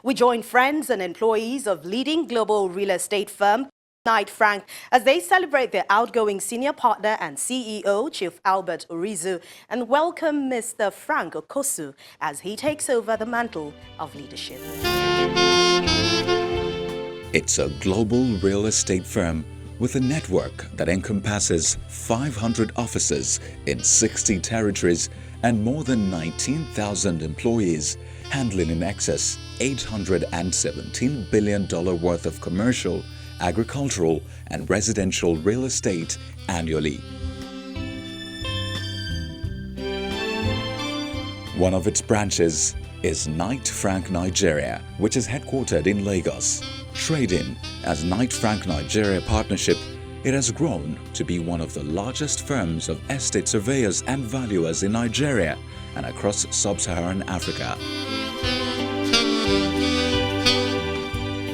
We join friends and employees of leading global real estate firm Knight Frank as they celebrate their outgoing senior partner and CEO, Chief Albert Orizu, and welcome Mr. Frank Okosu as he takes over the mantle of leadership. It's a global real estate firm with a network that encompasses 500 offices in 60 territories and more than 19,000 employees, handling in excess $817 billion worth of commercial, agricultural and residential real estate annually. One of its branches is Knight Frank Nigeria, which is headquartered in Lagos. Trading as Knight Frank Nigeria Partnership, it has grown to be one of the largest firms of estate surveyors and valuers in Nigeria and across sub-Saharan Africa.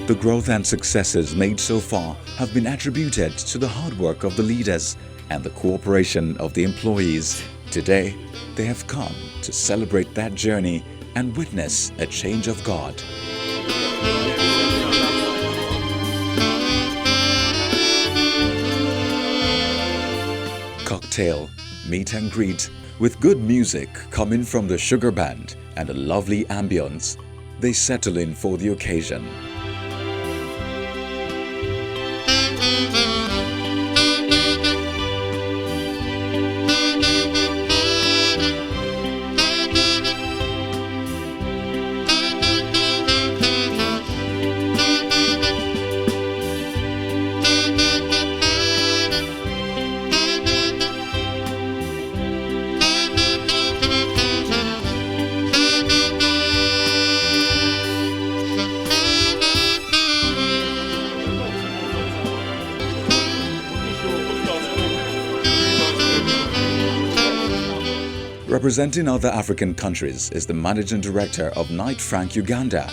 The growth and successes made so far have been attributed to the hard work of the leaders and the cooperation of the employees. Today, they have come to celebrate that journey and witness a change of God. Cocktail, meet and greet, with good music coming from the sugar band and a lovely ambience, they settle in for the occasion. Representing other African countries is the Managing Director of Knight Frank Uganda,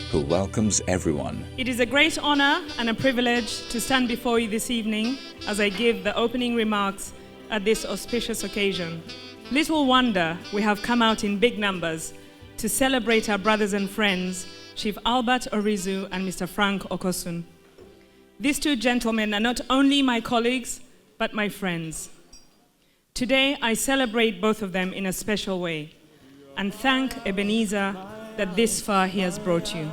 who welcomes everyone. It is a great honor and a privilege to stand before you this evening as I give the opening remarks at this auspicious occasion. Little wonder we have come out in big numbers to celebrate our brothers and friends, Chief Albert Orizu and Mr. Frank Okosu. These two gentlemen are not only my colleagues, but my friends. Today, I celebrate both of them in a special way and thank Ebenezer that this far he has brought you.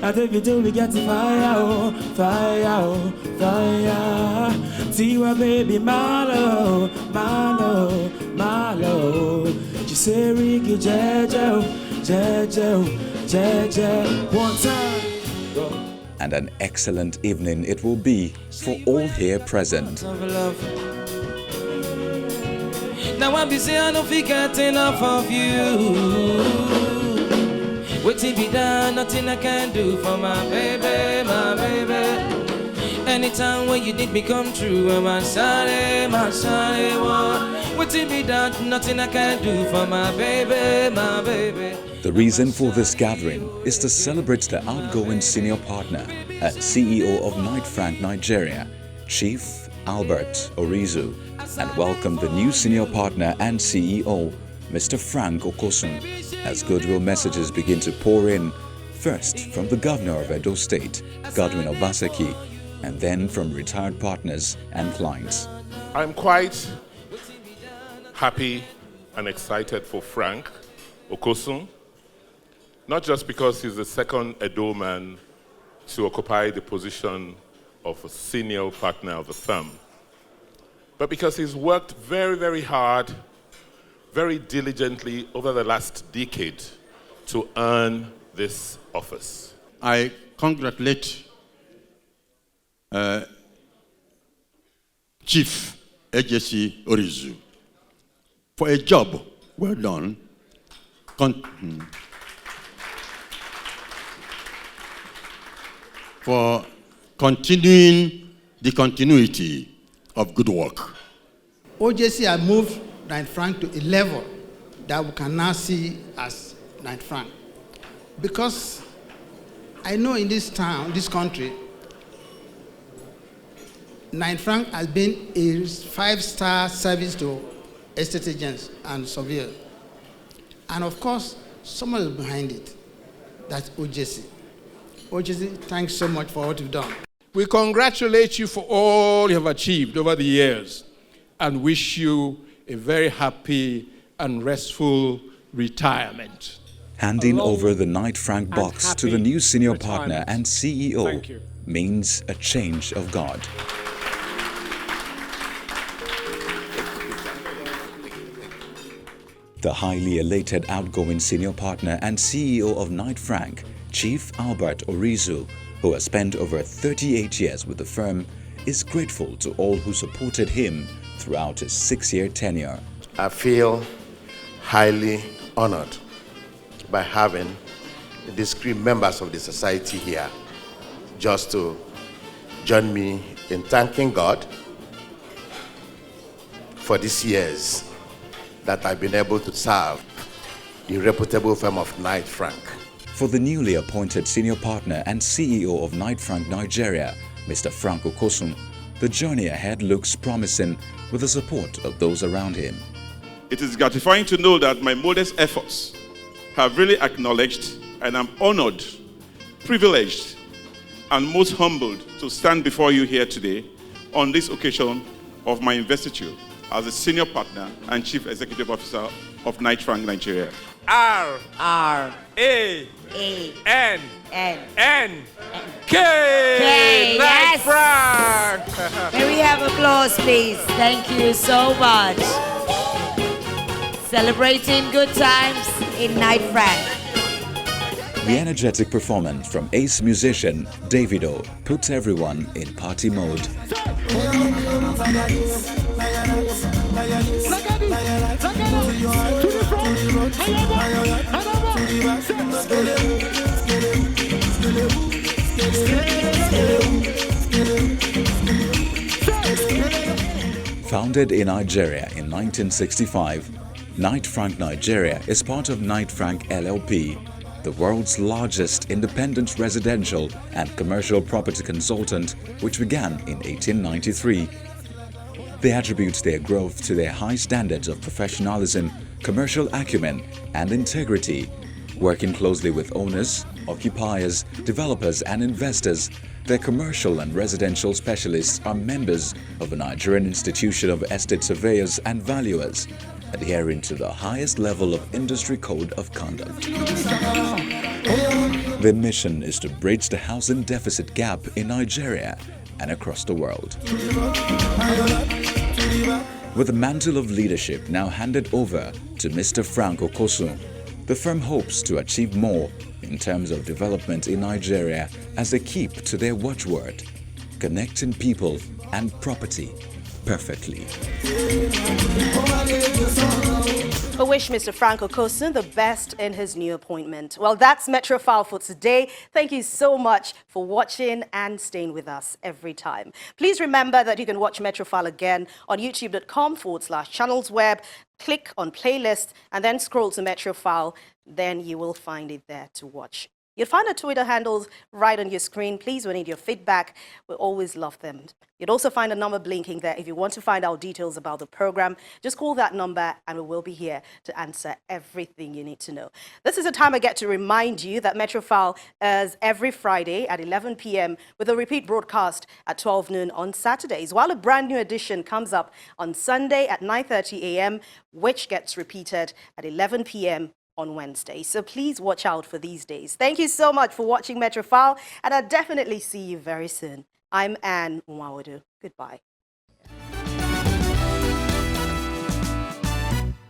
I think we do, we get fire, fire, fire. See what baby Malo, Malo, Malo. Chiseri, Jejo, Jejo, Jejo. One time. Go. And an excellent evening it will be for all here present. Now I'm busy, I don't forget enough of you. Waiting be done, nothing I can do for my baby, my baby. Anytime when you need me come true, I'm my shawty one. Waiting be done, nothing I can do for my baby, my baby. The reason for this gathering is to celebrate the outgoing senior partner and CEO of Knight Frank Nigeria, Chief Albert Orizu, and welcome the new senior partner and CEO, Mr. Frank Okosu, as goodwill messages begin to pour in, first from the Governor of Edo State, Godwin Obaseki, and then from retired partners and clients. I'm quite happy and excited for Frank Okosu, not just because he's the second Edo man to occupy the position of a senior partner of the firm, but because he's worked very, very hard, very diligently over the last decade to earn this office. I congratulate Chief AJC Orizu for a job well done, for continuing the continuity of good work. OJC has moved Knight Frank to a level that we can now see as Knight Frank. Because I know in this town, this country, Knight Frank has been a 5-star service to estate agents and surveyors. And of course, someone is behind it. That's OJC. Ojesi, thanks so much for what you've done. We congratulate you for all you have achieved over the years and wish you a very happy and restful retirement. Handing over the Knight Frank box to the new senior partner and CEO means a change of guard. The highly elated outgoing senior partner and CEO of Knight Frank, Chief Albert Orizu, who has spent over 38 years with the firm, is grateful to all who supported him throughout his 6-year tenure. I feel highly honored by having the discreet members of the society here just to join me in thanking God for these years that I've been able to serve the reputable firm of Knight Frank. For the newly appointed senior partner and CEO of Knight Frank Nigeria, Mr. Frank Okosun, the journey ahead looks promising with the support of those around him. It is gratifying to know that my modest efforts have really acknowledged, and I'm honored, privileged, and most humbled to stand before you here today on this occasion of my investiture as a senior partner and chief executive officer of Knight Frank Nigeria. R-A-N-N-K! Knight Frank! May we have applause, please? Thank you so much. Celebrating good times in Knight Frank. The energetic performance from ace musician Davido puts everyone in party mode. Founded in Nigeria in 1965, Knight Frank Nigeria is part of Knight Frank LLP, the world's largest independent residential and commercial property consultant, which began in 1893. They attribute their growth to their high standards of professionalism, commercial acumen, and integrity. Working closely with owners, occupiers, developers, and investors, their commercial and residential specialists are members of the Nigerian Institution of Estate Surveyors and Valuers, adhering to the highest level of industry code of conduct. Their mission is to bridge the housing deficit gap in Nigeria and across the world. With the mantle of leadership now handed over to Mr. Frank Okosun, the firm hopes to achieve more in terms of development in Nigeria as they keep to their watchword, connecting people and property perfectly. We wish Mr. Frank Okosun the best in his new appointment. Well, that's Metrofile for today. Thank you so much for watching and staying with us every time. Please remember that you can watch Metrofile again on youtube.com/channelsweb. Click on playlist and then scroll to Metrofile. Then you will find it there to watch. You'll find our Twitter handles right on your screen. Please, we need your feedback. We always love them. You'd also find a number blinking there. If you want to find out details about the program, just call that number and we will be here to answer everything you need to know. This is a time I get to remind you that Metrofile is every Friday at 11 p.m. with a repeat broadcast at 12 noon on Saturdays, while a brand new edition comes up on Sunday at 9:30 a.m., which gets repeated at 11 p.m. on Wednesday. So please watch out for these days. Thank you so much for watching Metrofile, and I'll definitely see you very soon. I'm Anne Mwawodu. Goodbye.